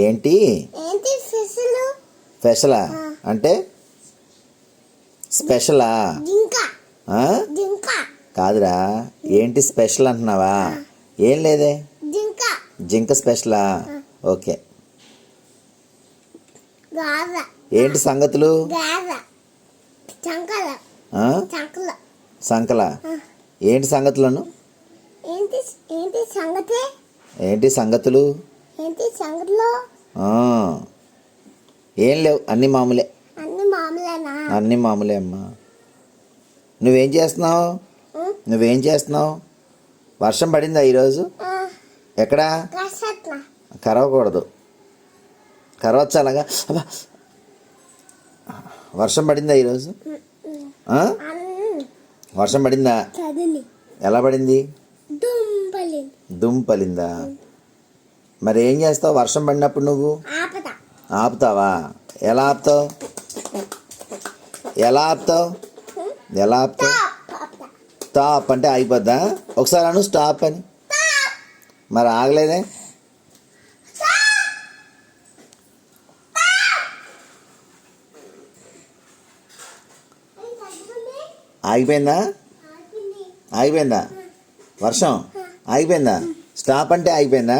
ఏంటి స్పెషలా అంటే స్పెషలా కాదురా, ఏంటి స్పెషల్ అంటున్నావా? ఏం లేదే. జింక స్పెషలా? ఓకే. ఏంటి సంగతులు? సంకల ఏంటి సంగతులను? ఏంటి సంగతులు? ఏం లేవు, అన్ని మామూలే. అన్ని మామూలే అమ్మా. నువ్వేం చేస్తున్నావు? వర్షం పడిందా ఈరోజు? ఎక్కడా? కరవకూడదు, కరవచ్చు అలాగా. అబ్బా, వర్షం పడిందా ఈరోజు? వర్షం పడిందా? ఎలా పడింది? దుంపలిందా? మరి ఏం చేస్తావు వర్షం పడినప్పుడు? నువ్వు ఆపుతావా? ఎలా ఆపుతావు? స్టాప్ అంటే ఆగిపోద్దా? ఒకసారి అను స్టాప్ అని. మరి ఆగలేదే. ఆగిపోయిందా వర్షం? ఆగిపోయిందా? స్టాప్ అంటే ఆగిపోయిందా?